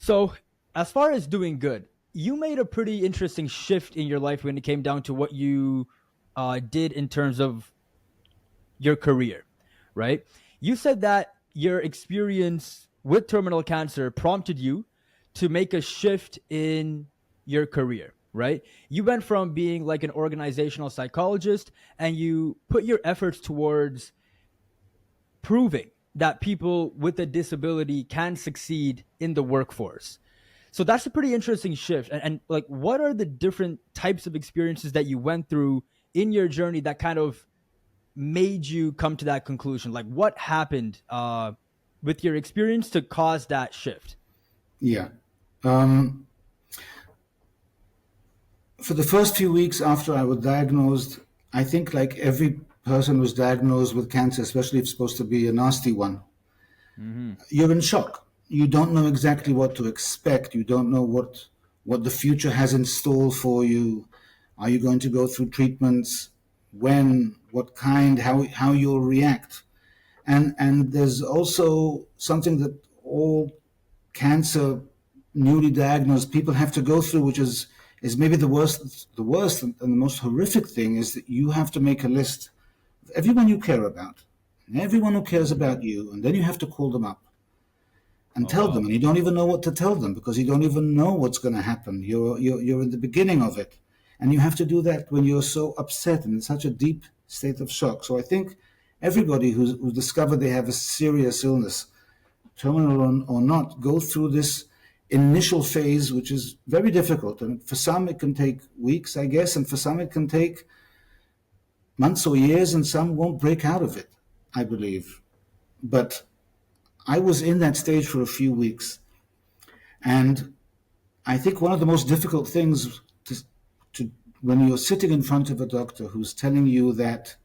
So, as far as doing good, you made a pretty interesting shift in your life when it came down to what you did in terms of your career, right? You said that your experience with terminal cancer prompted you to make a shift in your career, right? You went from being like an organizational psychologist and you put your efforts towards proving that people with a disability can succeed in the workforce. So that's a pretty interesting shift. And like, what are the different types of experiences that you went through in your journey that kind of made you come to that conclusion? Like, what happened with your experience to cause that shift? Yeah. Um, for the first few weeks after I was diagnosed, I think like every person was diagnosed with cancer, especially if it's supposed to be a nasty one, Mm-hmm. you're in shock. You don't know exactly what to expect. You don't know what the future has in store for you. Are you going to go through treatments? When? What kind? How you'll react? And there's also something that all cancer newly diagnosed people have to go through, which is maybe the worst and the most horrific thing is that you have to make a list of everyone you care about, and everyone who cares about you, and then you have to call them up and Oh, tell them, wow. and you don't even know what to tell them because you don't even know what's going to happen. You're in the beginning of it, and you have to do that when you're so upset and in such a deep state of shock. So I think everybody who's discovered they have a serious illness, terminal or not, go through this initial phase, which is very difficult. And for some, it can take weeks, I guess, and for some, it can take months or years, and some won't break out of it, I believe. But I was in that stage for a few weeks. And I think one of the most difficult things to when you're sitting in front of a doctor who's telling you that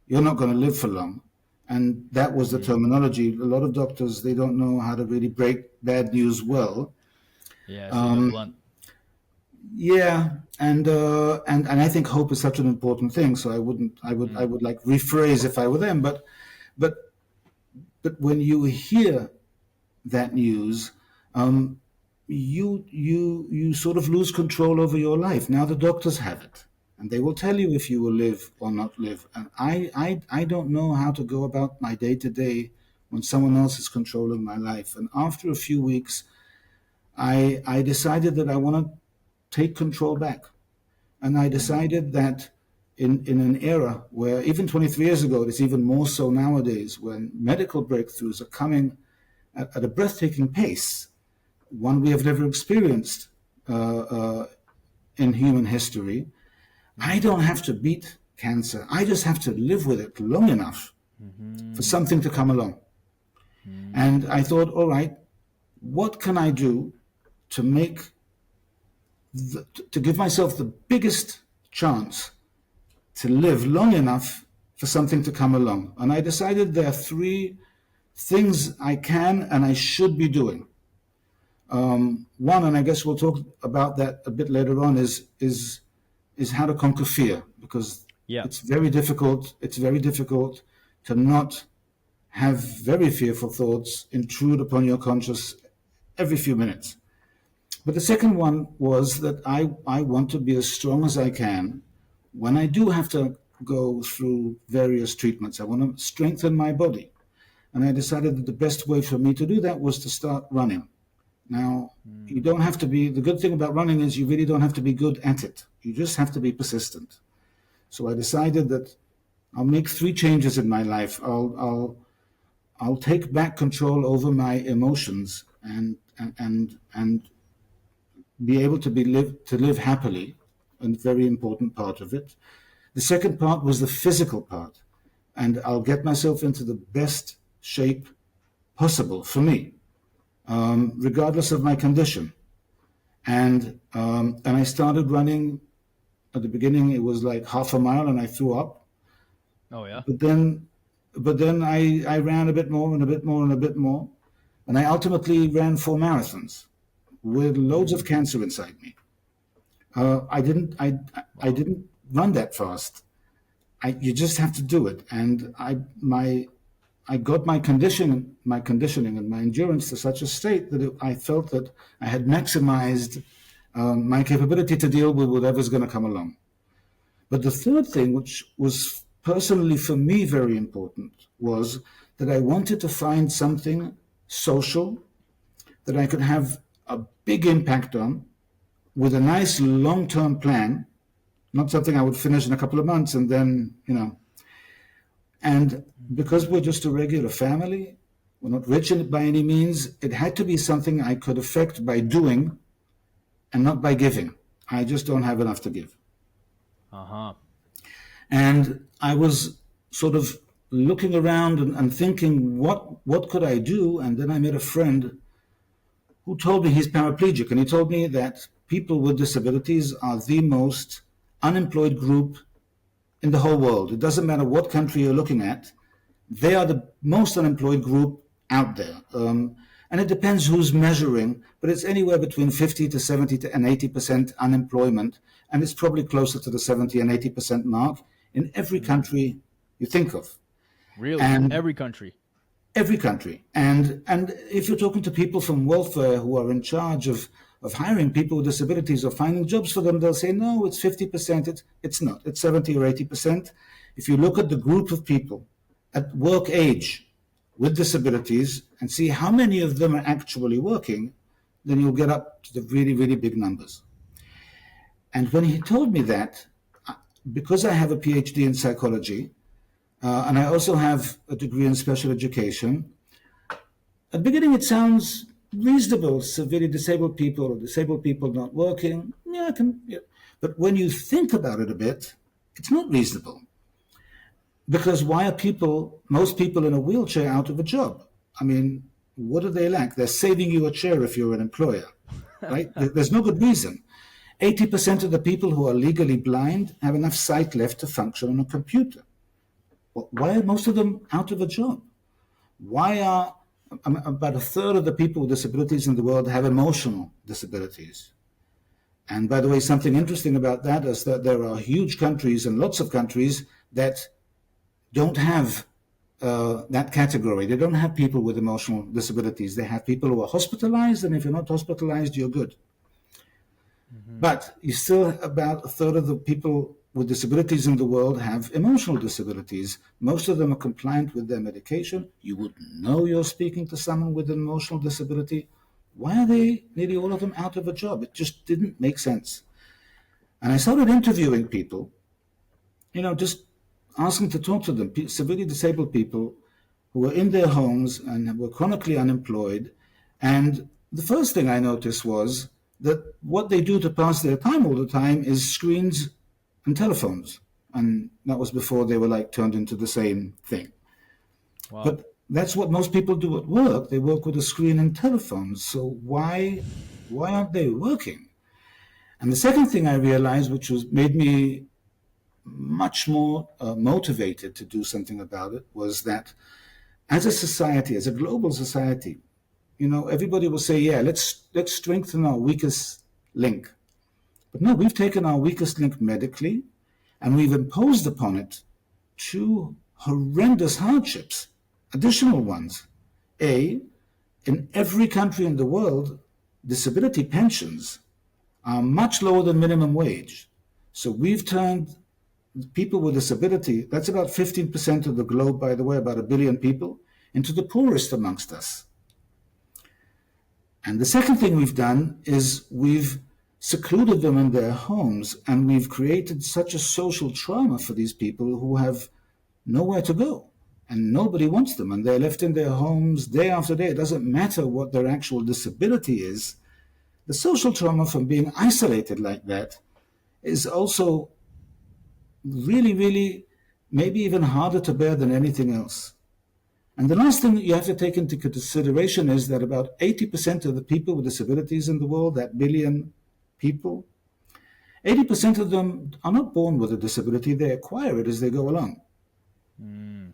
you're not going to live for long, and that was the Mm-hmm. terminology. A lot of doctors, they don't know how to really break bad news well. Yeah, it's a little bit blunt. Yeah, and I think hope is such an important thing. So I Mm. would like rephrase if I were them. But but when you hear that news, um, you sort of lose control over your life. Now the doctors have it, and they will tell you if you will live or not live. And I don't know how to go about my day to day when someone else is controlling my life. And after a few weeks, I decided that I want to take control back. And I Mm. decided that in an era where even 23 years ago, it's even more so nowadays, when medical breakthroughs are coming at a breathtaking pace, one we have never experienced in human history. I Mm. don't have to beat cancer. I just have to live with it long enough for Mm-hmm. something to come along. Mm. And I thought, all right, what can I do to make to give myself the biggest chance to live long enough for something to come along? And I decided there are three things I can and I should be doing. One, and I guess we'll talk about that a bit later on, is how to conquer fear, because Yeah. it's very difficult. It's very difficult to not have very fearful thoughts intrude upon your conscious every few minutes. But the second one was that I want to be as strong as I can when I do have to go through various treatments. I want to strengthen my body. And I decided that the best way for me to do that was to start running. Now, you Mm. don't have to be, the good thing about running is you really don't have to be good at it. You just have to be persistent. So I decided that I'll make three changes in my life. I'll take back control over my emotions and be able to live happily, a very important part of it. The second part was the physical part, and I'll get myself into the best shape possible for me, regardless of my condition. And I started running. At the beginning, it was like half a mile, and I threw up. Oh, yeah. But then, but then I ran a bit more and a bit more and a bit more, and I ultimately ran 4 marathons with loads of Mm. cancer inside me. I Wow. didn't run that fast. You just have to do it, and I got my conditioning and my endurance to such a state that I felt that I had maximized my capability to deal with whatever's going to come along. But the third thing, which was personally for me very important, was that I wanted to find something social that I could have a big impact on with a nice long-term plan, not something I would finish in a couple of months and then, And because we're just a regular family, we're not rich in it by any means, it had to be something I could affect by doing and not by giving. I just don't have enough to give. Uh-huh. And I was sort of looking around and thinking, what could I do? And then I met a friend who told me he's paraplegic, and he told me that people with disabilities are the most unemployed group in the whole world. It doesn't matter what country you're looking at. They are the most unemployed group out there. And it depends who's measuring, but it's anywhere between 50 to 70 to and 80% unemployment. And it's probably closer to the 70 and 80% mark in every country you think of. Really? And Every country? every country. And if you're talking to people from welfare who are in charge of hiring people with disabilities or finding jobs for them, they'll say, no, it's 50%. It's not. It's 70 or 80%. If you look at the group of people at work age with disabilities and see how many of them are actually working, then you'll get up to the really, really big numbers. And when he told me that, because I have a PhD in psychology, and I also have a degree in special education, at the beginning it sounds reasonable. Severely disabled people or disabled people not working, yeah, yeah. But when you think about it a bit, it's not reasonable. Because why are most people in a wheelchair out of a job? I mean, what do they lack? They're saving you a chair if you're an employer, right? There's no good reason. 80% of the people who are legally blind have enough sight left to function on a computer. Well, why are most of them out of a job? Why are about a third of the people with disabilities in the world have emotional disabilities? And by the way, something interesting about that is that there are huge countries and lots of countries that don't have that category. They don't have people with emotional disabilities. They have people who are hospitalized, and if you're not hospitalized, you're good. Mm-hmm. But you still, about a third of the people with disabilities in the world have emotional disabilities. Most of them are compliant with their medication. You would know you're speaking to someone with an emotional disability. Why are they, nearly all of them, out of a job? It just didn't make sense. And I started interviewing people, just asking to talk to them, severely disabled people who were in their homes and were chronically unemployed. And the first thing I noticed was that what they do to pass their time all the time is screens and telephones. And that was before they were turned into the same thing. Wow. But that's what most people do at work. They work with a screen and telephones. So why aren't they working? And the second thing I realized, which made me much more motivated to do something about it, was that as a society, as a global society, everybody will say, yeah, let's strengthen our weakest link. But no, we've taken our weakest link medically and we've imposed upon it two horrendous hardships, additional ones. In every country in the world, disability pensions are much lower than minimum wage. So we've turned people with disability, that's about 15% of the globe, by the way, about 1 billion people, into the poorest amongst us. And the second thing we've done is we've secluded them in their homes, and we've created such a social trauma for these people who have nowhere to go, and nobody wants them, and they're left in their homes day after day. It doesn't matter what their actual disability is. The social trauma from being isolated like that is also really, really maybe even harder to bear than anything else. And the last thing that you have to take into consideration is that about 80% of the people with disabilities in the world, that billion people, 80% of them are not born with a disability. They acquire it as they go along. Mm.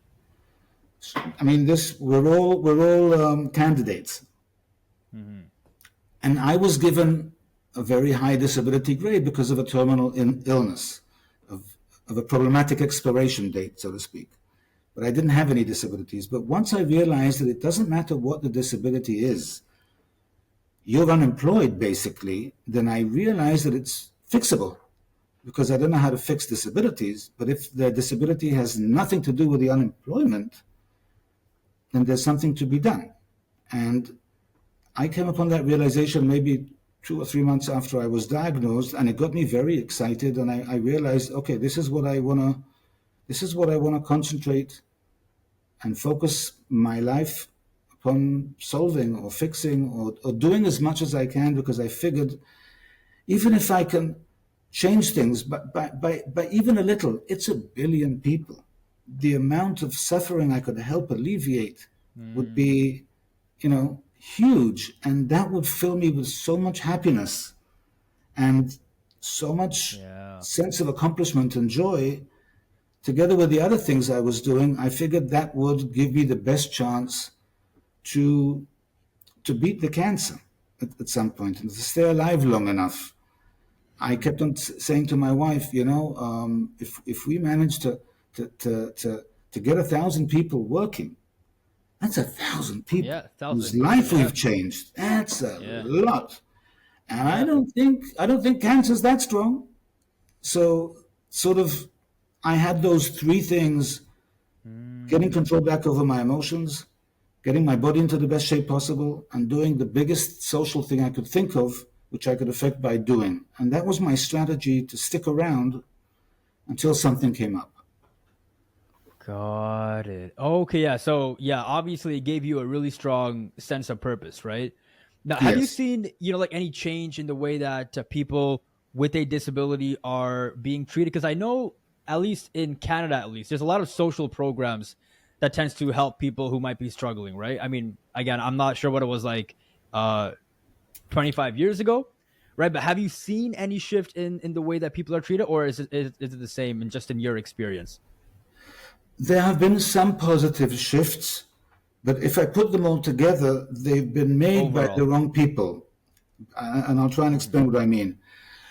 So, I mean, we're all candidates. Mm-hmm. And I was given a very high disability grade because of a terminal illness, of a problematic expiration date, so to speak. but I didn't have any disabilities. But once I realized that it doesn't matter what the disability is, you're unemployed basically, then I realized that it's fixable because I don't know how to fix disabilities. But if the disability has nothing to do with the unemployment, then there's something to be done. And I came upon that realization maybe 2 or 3 months after I was diagnosed, and it got me very excited. And I realized, okay, this is what I want to concentrate and focus my life upon solving or fixing or doing as much as I can, because I figured even if I can change things by even a little, it's 1 billion people. The amount of suffering I could help alleviate would Mm, be, huge. And that would fill me with so much happiness and so much yeah. sense of accomplishment and joy. Together with the other things I was doing, I figured that would give me the best chance to beat the cancer at some point and to stay alive long enough. I Mm. kept on saying to my wife, if we manage to, to, to, to get 1,000 people working, that's 1,000 people Yeah, whose 1,000. life Yeah, we've changed. That's a yeah, lot. And I yeah. don't think I don't think cancer's that strong. So sort of I had those three things: getting Mm. control back over my emotions, getting my body into the best shape possible, and doing the biggest social thing I could think of, which I could affect by doing. And that was my strategy to stick around until something came up. Got it. Okay, yeah. So, yeah, obviously it gave you a really strong sense of purpose, right? Now, have you Yes. seen, like any change in the way that people with a disability are being treated? Because I know, at least in Canada, at least, there's a lot of social programs that tends to help people who might be struggling, right? I mean, again, I'm not sure what it was like 25 years ago, right? But have you seen any shift in the way that people are treated, or is it the same and just in your experience? There have been some positive shifts, but if I put them all together, they've been made by the Overall. wrong people. And I'll try and Mm. explain what I mean.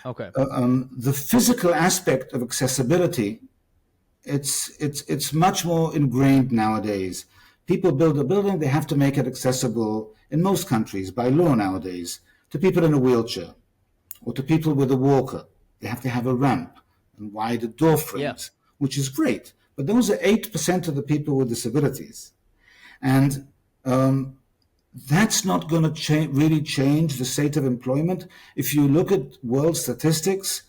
Okay. The physical aspect of accessibility, it's much more ingrained nowadays. People build a building, they have to make it accessible in most countries by law nowadays to people in a wheelchair or to people with a walker. They have to have a ramp and wider door Yeah. frames, which is great. But those are 8% of the people with disabilities. And that's not going to really change the state of employment. If you look at world statistics,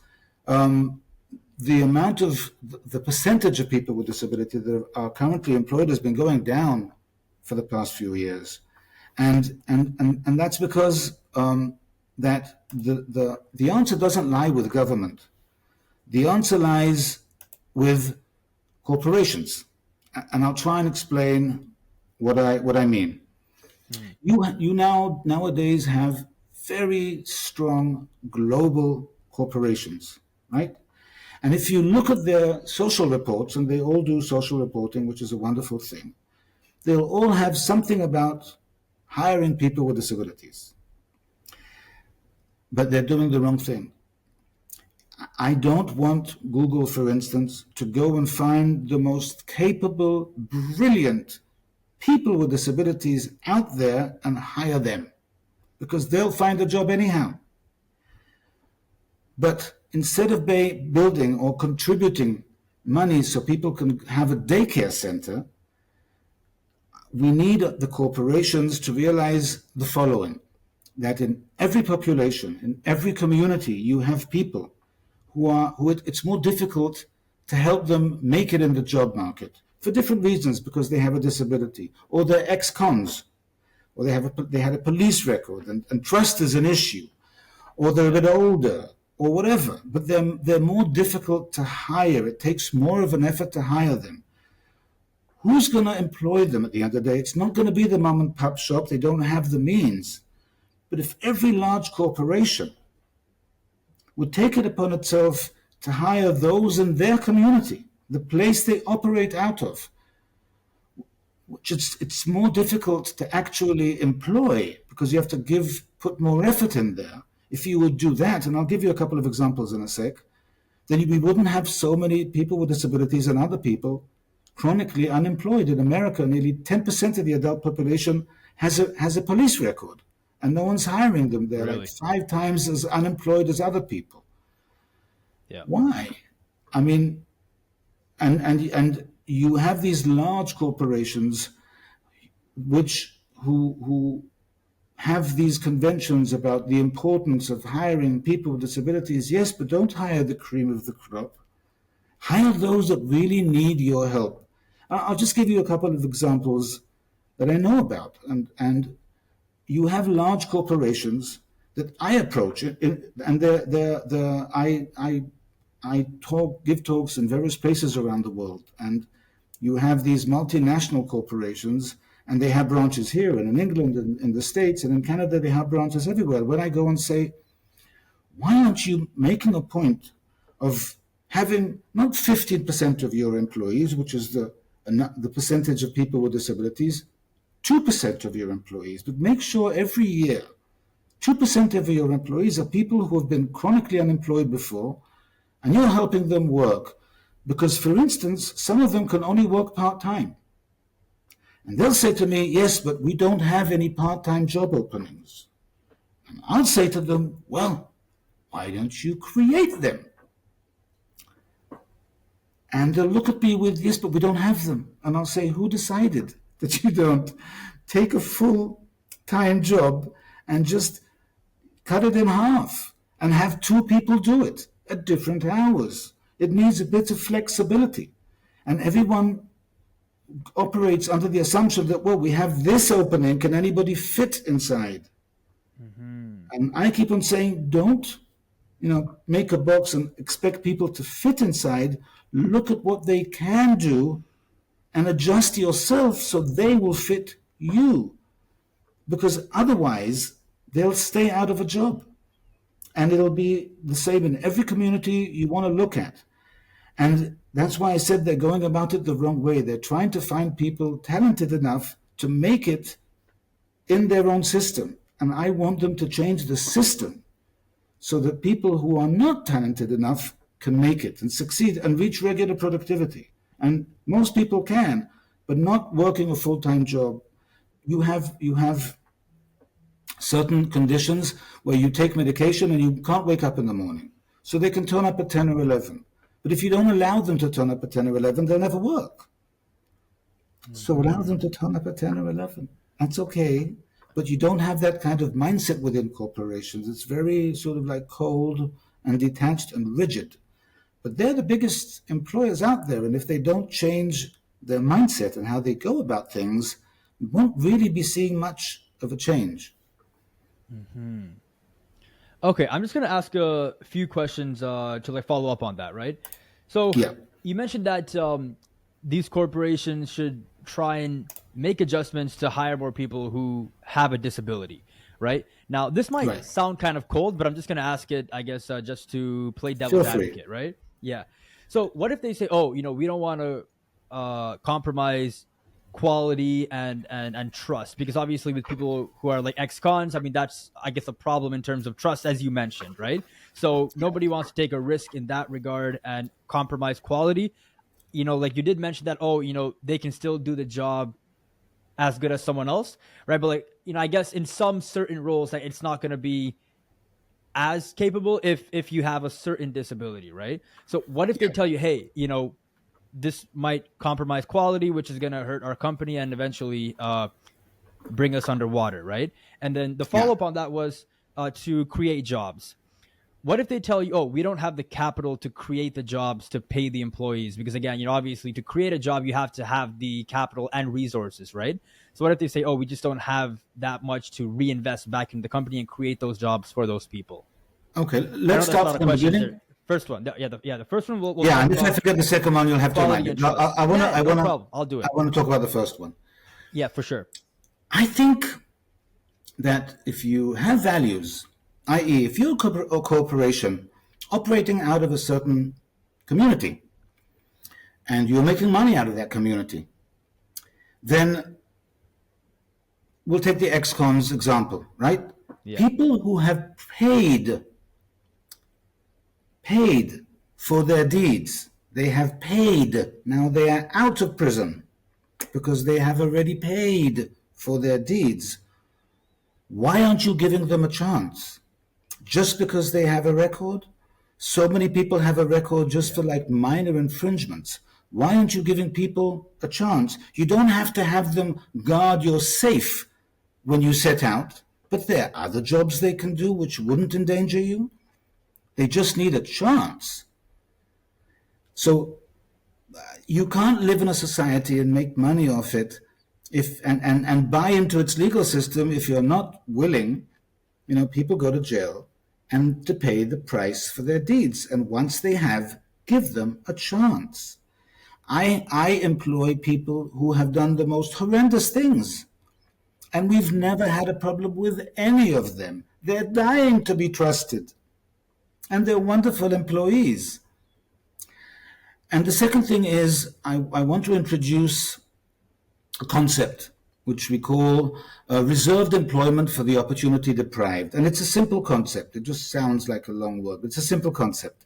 the amount of the percentage of people with disability that are currently employed has been going down for the past few years, and that's because that the answer doesn't lie with government. The answer lies with corporations, and I'll try and explain what I mean. Mm. You nowadays have very strong global corporations, right? And if you look at their social reports, and they all do social reporting, which is a wonderful thing, they'll all have something about hiring people with disabilities, but they're doing the wrong thing. I don't want Google, for instance, to go and find the most capable, brilliant people with disabilities out there and hire them because they'll find a job anyhow. But instead of building or contributing money so people can have a daycare center, we need the corporations to realize the following: that in every population, in every community, you have people who it's more difficult to help them make it in the job market for different reasons, because they have a disability, or they're ex-cons, or they had a police record, and trust is an issue, or they're a Yeah. bit older, or whatever. But they're more difficult to hire. It takes more of an effort to hire them. Who's going to employ them at the end of the day? It's not going to be the mom and pop shop. They don't have the means. But if every large corporation would take it upon itself to hire those in their community, the place they operate out of, which it's more difficult to actually employ because you have to put more effort in there. If you would do that, and I'll give you a couple of examples in a sec, then we wouldn't have so many people with disabilities and other people chronically unemployed. In America, nearly 10% of the adult population has a police record, and no one's hiring them. They're like Really? 5 times as unemployed as other people. Yeah. Why? I mean, and you have these large corporations who have these conventions about the importance of hiring people with disabilities. Yes, but don't hire the cream of the crop. Hire those that really need your help. I'll just give you a couple of examples that I know about. And you have large corporations that I approach, and I give talks in various places around the world. And you have these multinational corporations, and they have branches here and in England and in the States and in Canada. They have branches everywhere. When I go and say, why aren't you making a point of having not 15% of your employees, which is the percentage of people with disabilities, 2% of your employees, but make sure every year 2% of your employees are people who have been chronically unemployed before, and you're helping them work. Because, for instance, some of them can only work part-time. And they'll say to me, yes, but we don't have any part-time job openings. And I'll say to them, well, why don't you create them? And they'll look at me with, yes, but we don't have them. And I'll say, who decided that you don't take a full-time job and just cut it in half and have 2 people do it at different hours? It needs a bit of flexibility. And everyone operates under the assumption that, well, we have this opening, can anybody fit inside? And I keep on saying, don't, make a box and expect people to fit inside. Look at what they can do and adjust yourself so they will fit you. Because otherwise, they'll stay out of a job. And it'll be the same in every community you want to look at. And that's why I said they're going about it the wrong way. They're trying to find people talented enough to make it in their own system. And I want them to change the system so that people who are not talented enough can make it and succeed and reach regular productivity. And most people can, but not working a full-time job. You have certain conditions where you take medication and you can't wake up in the morning. So they can turn up at 10 or 11. But if you don't allow them to turn up at 10 or 11, they'll never work. So allow them to turn up at 10 or 11. That's okay. But you don't have that kind of mindset within corporations. It's very sort of like cold and detached and rigid. But they're the biggest employers out there. And if they don't change their mindset and how they go about things, we won't really be seeing much of a change. Okay, I'm just gonna ask a few questions to follow up on that, right? So Yeah. you mentioned that these corporations should try and make adjustments to hire more people who have a disability, right? Now, this might Right. sound kind of cold, but I'm just gonna ask it, I guess, just to play Feel devil's free. advocate, right? Yeah. So what if they say, oh, we don't want to compromise quality and trust, because obviously with people who are like ex-cons, I mean, that's, I guess, a problem in terms of trust, as you mentioned, right? So nobody wants to take a risk in that regard and compromise quality. Like you did mention that, oh, they can still do the job as good as someone else, right? But I guess in some certain roles, like, it's not going to be as capable if you have a certain disability, right? So what if they tell you, hey, this might compromise quality, which is going to hurt our company and eventually bring us underwater, right? And then the follow-up on that was to create jobs. What if they tell you, oh, we don't have the capital to create the jobs to pay the employees? Because again, obviously to create a job, you have to have the capital and resources, right? So what if they say, oh, we just don't have that much to reinvest back in the company and create those jobs for those people? Okay, I know let's that's a lot start of from the questions beginning. there. First one, the first one we'll Yeah, talk and if I about forget the second one, you'll have to remind quality me. and No, trust. I wanna, Yeah, I no wanna, problem. I'll do it. I wanna talk about the first one. Yeah, for sure. I think that if you have values, i.e., if you're a corporation operating out of a certain community and you're making money out of that community, then we'll take the ex-cons example, right? Yeah. People who have paid for their deeds, They have paid. Now they are out of prison because they have already paid for their deeds. Why aren't you giving them a chance? Just because they have a record? So many people have a record just Yeah. for like minor infringements. Why aren't you giving people a chance? You don't have to have them guard your safe when you set out, but there are other jobs they can do which wouldn't endanger you. They just need a chance. So you can't live in a society and make money off it if and buy into its legal system if you're not willing. People go to jail and to pay the price for their deeds. And once they have, give them a chance. I employ people who have done the most horrendous things, and we've never had a problem with any of them. They're dying to be trusted, and they're wonderful employees. And the second thing is, I want to introduce a concept which we call reserved employment for the opportunity deprived. And it's a simple concept. It just sounds like a long word, but it's a simple concept.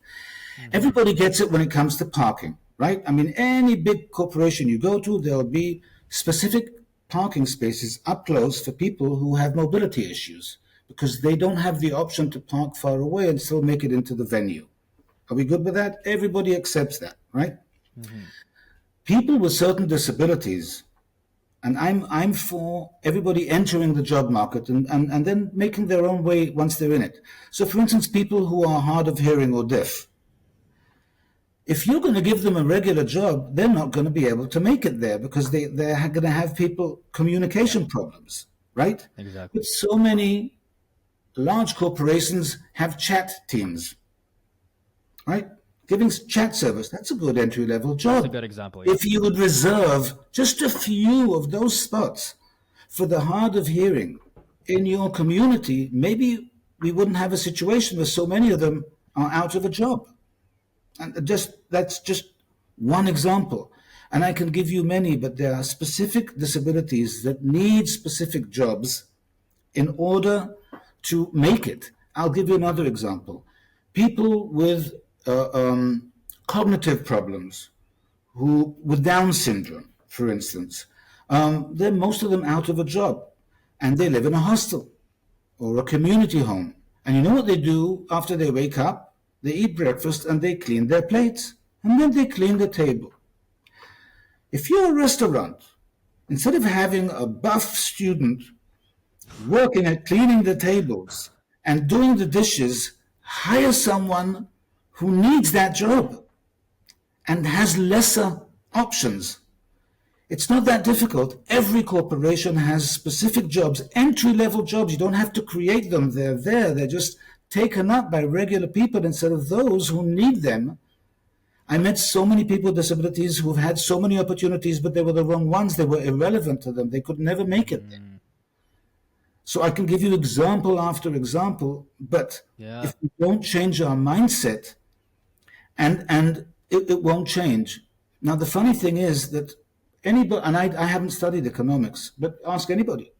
Mm-hmm. Everybody gets it when it comes to parking, right? I mean, any big corporation you go to, there'll be specific parking spaces up close for people who have mobility issues because they don't have the option to park far away and still make it into the venue. Are we good with that? Everybody accepts that, right? Mm-hmm. People with certain disabilities, and I'm for everybody entering the job market and then making their own way once they're in it. So, for instance, people who are hard of hearing or deaf, if you're going to give them a regular job, they're not going to be able to make it there because they're going to have people Yeah. communication problems, right? Exactly. But so many large corporations have chat teams, right? Giving chat service, that's a good entry level That's a job. good example. Yeah. If you would reserve just a few of those spots for the hard of hearing in your community, maybe we wouldn't have a situation where so many of them are out of a job. And that's just one example. And I can give you many, but there are specific disabilities that need specific jobs in order to make it. I'll give you another example. People with cognitive problems, who with Down syndrome, for instance, they're most of them out of a job, and they live in a hostel or a community home. And you know what they do after they wake up? They eat breakfast and they clean their plates, and then they clean the table. If you're a restaurant, instead of having a buff student working at cleaning the tables and doing the dishes, hire someone who needs that job and has lesser options. It's not that difficult. Every corporation has specific jobs, entry level jobs. You don't have to create them. They're there. They're just taken up by regular people instead of those who need them. I met so many people with disabilities who've had so many opportunities, but they were the wrong ones. They were irrelevant to them. They could never make it there. Mm, So I can give you example after example, but yeah. if we don't change our mindset, and it won't change. Now the funny thing is that anybody, and I haven't studied economics, but ask anybody.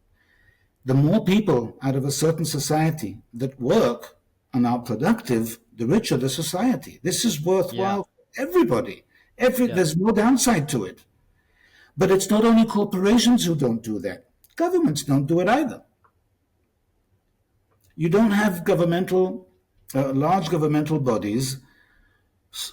The more people out of a certain society that work and are productive, the richer the society. This is Yeah. worthwhile for everybody. Yeah. There's no downside to it. But it's not only corporations who don't do that. Governments don't do it either. You don't have large governmental bodies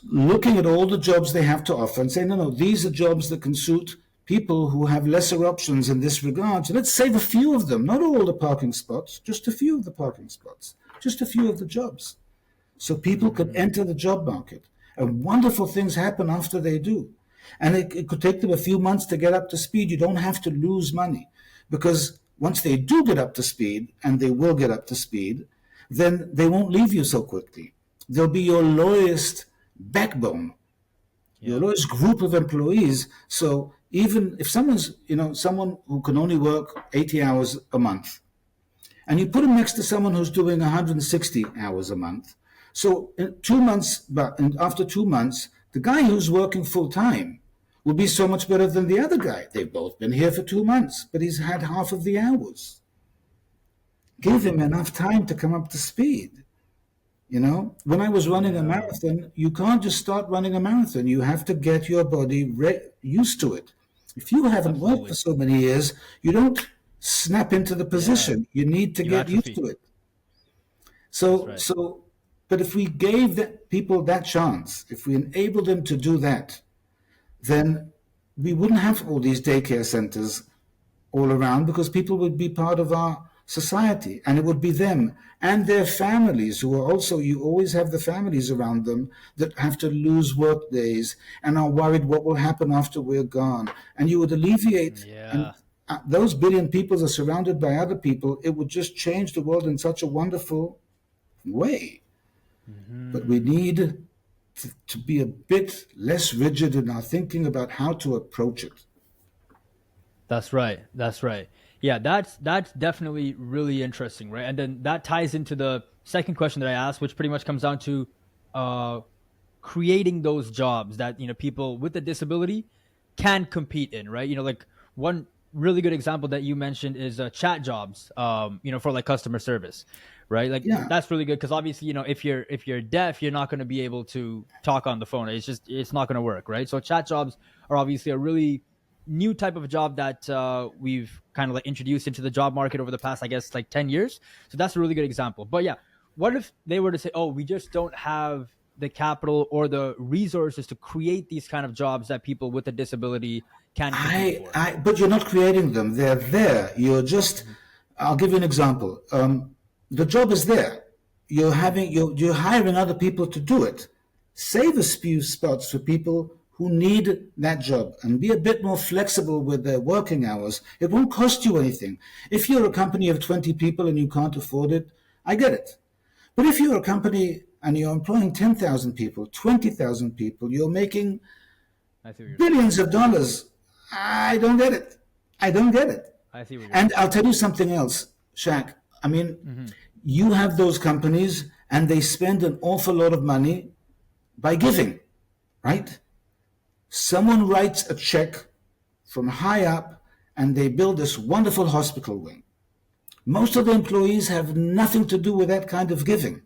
looking at all the jobs they have to offer and saying, no, no, these are jobs that can suit people who have lesser options in this regard. So let's save a few of them, not all the parking spots, just a few of the parking spots, just a few of the jobs, so people can Mm, enter the job market. And wonderful things happen after they do. And it could take them a few months to get up to speed. You don't have to lose money because once they do get up to speed, and they will get up to speed, then they won't leave you so quickly. They'll be your loyalist backbone, your yeah. lowest group of employees. So even if someone who can only work 80 hours a month, and you put them next to someone who's doing 160 hours a month, so in 2 months, and after 2 months, the guy who's working full time will be so much better than the other guy. They've both been here for 2 months, but he's had half of the hours. Give him enough time to come up to speed. You know, when I was running a Yeah, marathon, you can't just start running a marathon. You have to get your body used to it. If you haven't worked for absolutely. so many years, you don't snap into the Yeah, position. You need to you get used atrophy. to it. That's So, right. so, but if we gave people that chance, if we enabled them to do that, then we wouldn't have all these daycare centers all around because people would be part of our society and it would be them and their families who are also, you always have the families around them that have to lose work days and are worried what will happen after we're gone. And you would alleviate, and Yeah. those billion people are surrounded by other people. It would just change the world in such a wonderful way. But we Hmm. need to be a bit less rigid in our thinking about how to approach it. That's right. That's right. Yeah, that's definitely really interesting, right? And then that ties into the second question that I asked, which pretty much comes down to uh creating those jobs that, people with a disability can compete in, right? Like one really good example that you mentioned is chat jobs, for like customer service, right? Like Yeah, that's really good because obviously, if you're deaf, you're not going to be able to talk on the phone. It's not going to work, right? So chat jobs are obviously a really new type of job that we've kind of like introduced into the job market over the past, I guess, like 10 years. So that's a really good example. But yeah, what if they were to say, oh, we just don't have the capital or the resources to create these kind of jobs that people with a disability can compete for? but you're not creating them. They're there. You're just, Mm-hmm. I'll give you an example. The job is there. Mm-hmm. You're hiring other people to do it. Save a few spots for people who need that job and be a bit more flexible with their working hours. It won't cost you anything. If you're a company of 20 people and you can't afford it, I get it. But if you're a company and you're employing 10,000 people, 20,000 people, you're making I see what you're saying. billions of dollars. I don't get it. I don't get it. I see what you're And saying. I'll tell you something else, Shaq. I mean, Mm-hmm. you have those companies and they spend an awful lot of money by giving, right? Someone writes a check from high up and they build this wonderful hospital wing. Most of the employees have nothing to do with that kind of giving.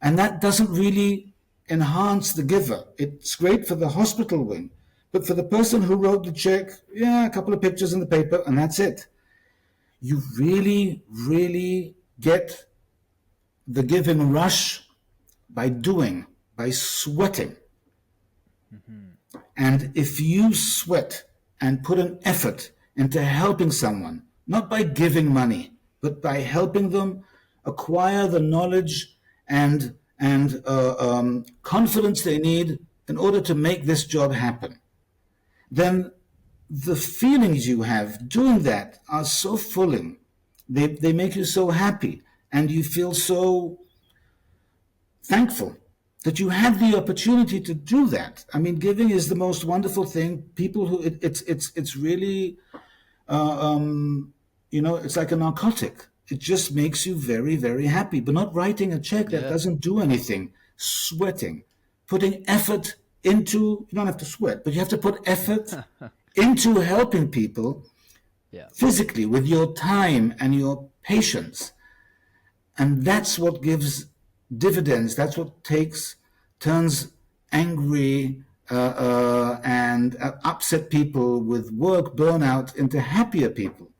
And that doesn't really enhance the giver. It's great for the hospital wing, but for the person who wrote the check, yeah, a couple of pictures in the paper, and that's it. You really, really get the giving rush by doing, by sweating. Mm-hmm. And if you sweat and put an effort into helping someone, not by giving money, but by helping them acquire the knowledge and confidence they need in order to make this job happen, then the feelings you have doing that are so fulfilling. They make you so happy, and you feel so thankful that you have the opportunity to do that. I mean, giving is the most wonderful thing. People who it's really it's like a narcotic. It just makes you very very happy. But not writing a check that Yeah. doesn't do anything, sweating, putting effort into. You don't have to sweat, but you have to put effort into helping people Yeah. physically with your time and your patience. And that's what gives dividends. That's what turns angry and upset people with work burnout into happier people.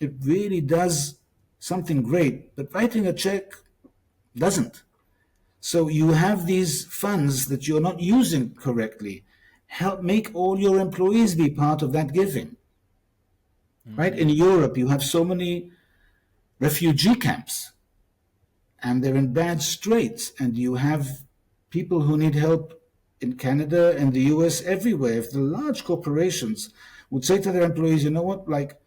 It really does something great, but writing a check doesn't. So you have these funds that you're not using correctly. Help make all your employees be part of that giving. Right? In Mm-hmm. Europe, you have so many refugee camps and they're in bad straits, and you have people who need help in Canada and the US, everywhere. If the large corporations would say to their employees, you know what, like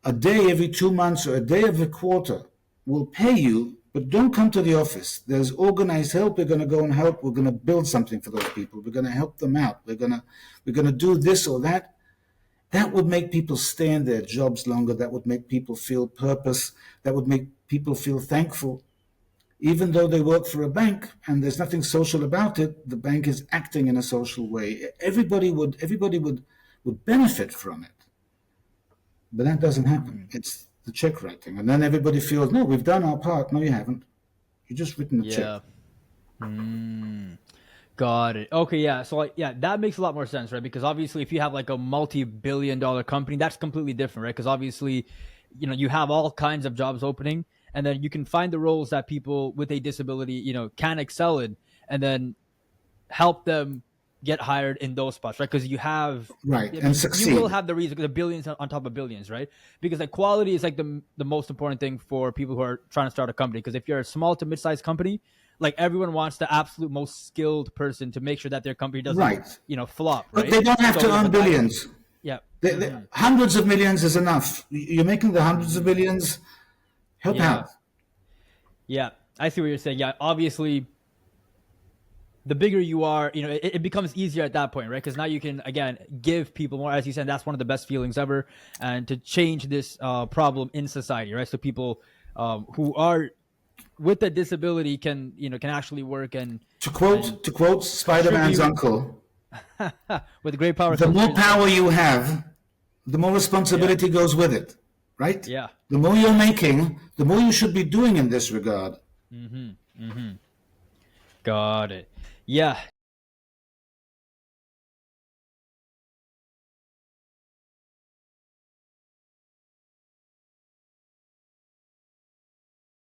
a day every 2 months or a day every quarter, we'll pay you, but don't come to the office. There's organized help. We're going to go and help. We're going to build something for those people. We're going to help them out. We're going to do this or that. That would make people stay in their jobs longer. That would make people feel purpose. That would make people feel thankful. Even though they work for a bank and there's nothing social about it, the bank is acting in a social way. Everybody would benefit from it. But that doesn't happen. Mm-hmm. It's the check writing. And then everybody feels, no, we've done our part. No, you haven't. You just written a check. Yeah. Got it. Okay, yeah. So like, yeah, that makes a lot more sense, right? Because obviously, if you have like a multi-billion-dollar company, that's completely different, right? Because obviously, you have all kinds of jobs opening, and then you can find the roles that people with a disability, can excel in, and then help them get hired in those spots, right? Because Right, I and mean, you will succeed. have the reason, the billions on top of billions, right? Because like quality is like the most important thing for people who are trying to start a company. Because if you're a small to mid-sized company, like everyone wants the absolute most skilled person to make sure that their company doesn't, Right. flop, But right? they don't have So to earn the guy, billions. yeah, Hundreds of millions is enough. You're making the hundreds of billions. Help yeah, out. yeah. I see what you're saying. Yeah, obviously, the bigger you are, it becomes easier at that point, right? Because now you can again give people more, as you said. That's one of the best feelings ever, and to change this problem in society, right? So people who are with a disability can actually work To and quote to quote Spider-Man's contribute uncle, with great power the comes more great power responsibility. you have, the more Yeah, responsibility goes with it. Right? yeah, The more you're making, the more you should be doing in this regard. got it. Yeah,